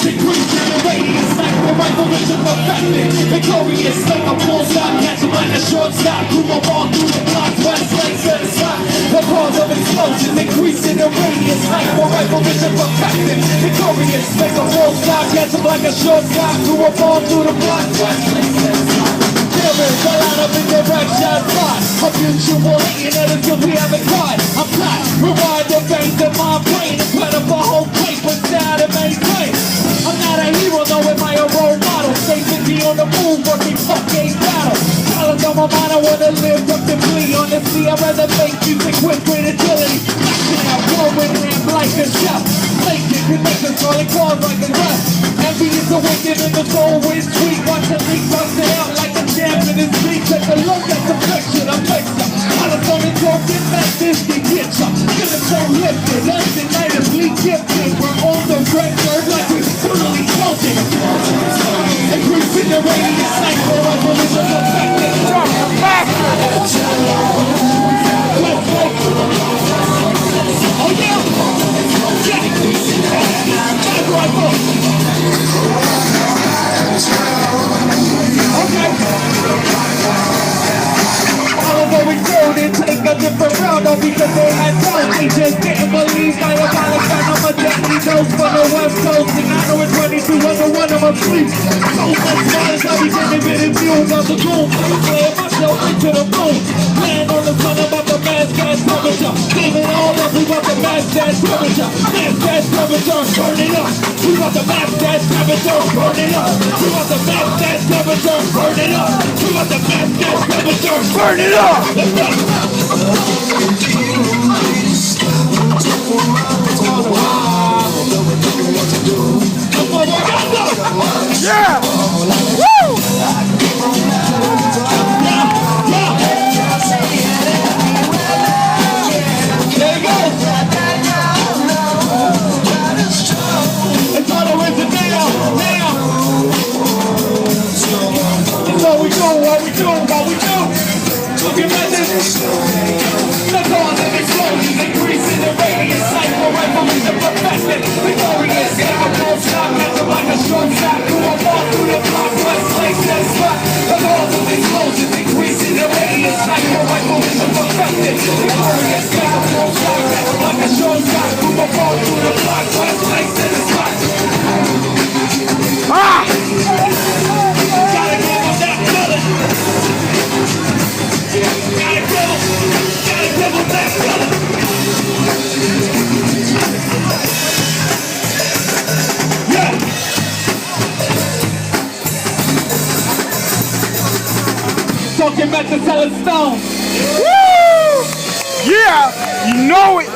Increasing the radius, sniper rifle vision perfected. Victorious, like a full stop, catch him like a shortstop. Through my ball through the block, west legs at a spot. The cause of explosions, increasing the radius, sniper rifle vision perfected. Victorious, like a full stop, catch him like a shortstop. Through a ball through the block, west legs at a spot. Killers, I line up in their back shot spot. A mutual hating at us cause we haven't caught. I'm flat, rewind the veins in my brain and put up a whole plate but style to maintain. I'm not a hero, though, am I a role model? Stay busy on the move, working fucking battle. Dollars on my mind, I wanna live up to plea. Honestly, I'd rather make music with great agility. Backing out, growing him like a chef. Making connections, calling calls like a rest. Envy is awakened and the soul is sweet. Watch the leak bust it out like a jam in his beat. Take a look at the picture, the picture. Hellastoned and talk, get back this, get ya. Get it so lifted, undeniably gifted. We're on the record like we totally floating. Increasing the radius, sniper rifle is perfected. Drop the back. Oh yeah. Yeah. Back rifle. Okay. Although we go, they take a different route, all because they had doubt. They just didn't believe my abolish and I'm a deadly dose for the West Coast. And I know it's 22 under one of my sleeps. So much violence, I'll be getting bit and fuels out the gloom. I'm playing myself into the moon. Land on the sun about the mass gas temperature. Giving all up, we want the mass gas temperature. Mass gas temperature, burn it up. We want the mass gas temperature, burn it up. We want the mass gas temperature, burn it up. We want the mass gas temperature, burn it up. Let's go. Yeah! Woo! There you go! It's all the way to now! It's what we do! Looking at this! The cause of explosions, increasing the radius. Sniper rifle is perfected. Victorious, like a full stop, catch him like a short stop. Through a ball through the block, west legs at a spot. The cause of explosions, increasing the radius. Sniper rifle is perfected. Victorious, like a full stop, catch him like a short stop. Through a ball through the block, west legs at a spot. Ah! Gotta give him that feeling. Gotta give him that feeling. Yeah. Talking about the Hellastoned. Woo! Yeah, you know it.